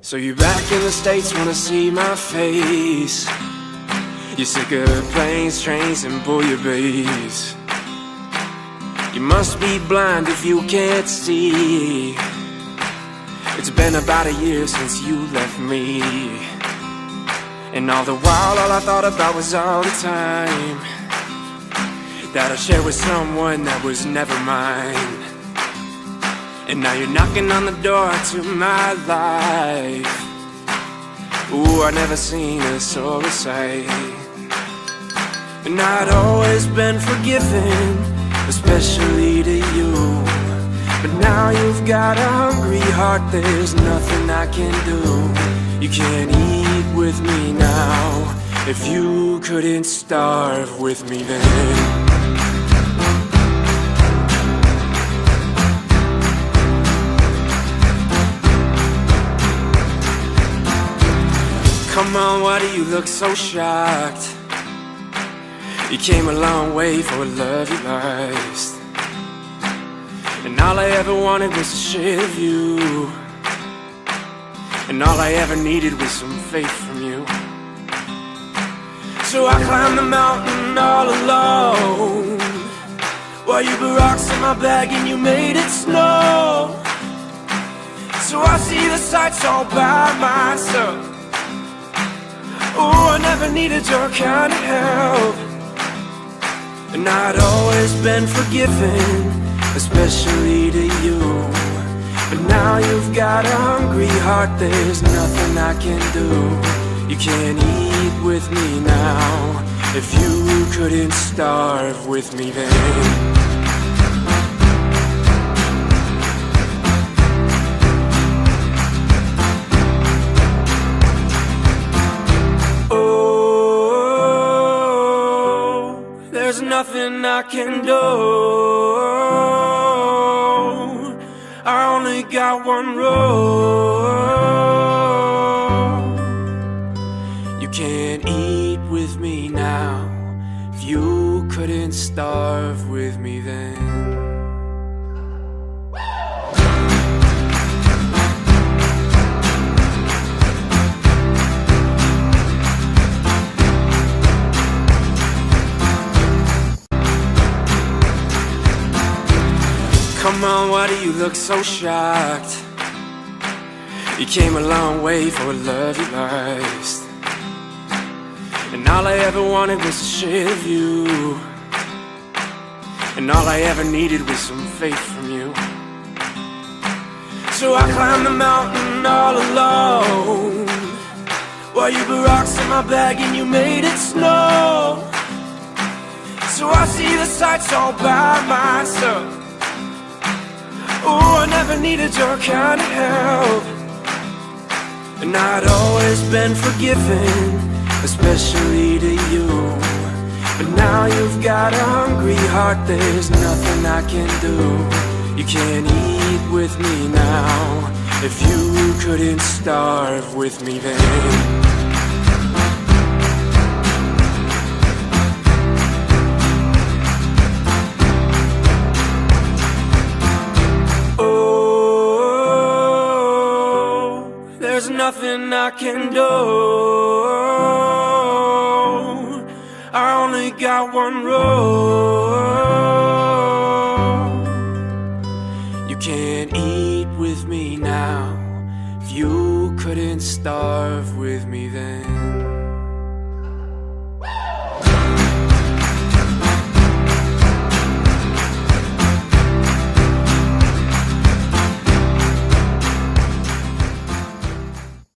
So you're back in the States, wanna see my face. You're sick of planes, trains, and bouillabaisse. You must be blind if you can't see. It's been about a year since you left me, and all the while all I thought about was all the time that I shared with someone that was never mine. And now you're knocking on the door to my life. Ooh, I've never seen a sober sight. And I'd always been forgiving, especially to you. But now you've got a hungry heart, there's nothing I can do. You can't eat with me now. If you couldn't starve with me then. Come on, why do you look so shocked? You came a long way for a love you lost, and all I ever wanted was to share with you, and all I ever needed was some faith from you. So I climbed the mountain all alone, while you put rocks in my bag and you made it snow. So I see the sights all by myself. Oh, I never needed your kind of help. And I'd always been forgiving, especially to you. But now you've got a hungry heart, there's nothing I can do. You can't eat with me now. If you couldn't starve with me then. There's nothing I can do. I only got one road. You can't eat with me now. If you couldn't starve with me then. Come on, why do you look so shocked? You came a long way for a love you lost, and all I ever wanted was to share with you, and all I ever needed was some faith from you. So I climbed the mountain all alone, while you put rocks in my bag and you made it snow. So I see the sights all by myself. Oh, I never needed your kind of help. And I'd always been forgiving, especially to you. But now you've got a hungry heart, there's nothing I can do. You can't eat with me now. If you couldn't starve with me then. There's nothing I can do. I only got one road. You can't eat with me now. If you couldn't starve with me then.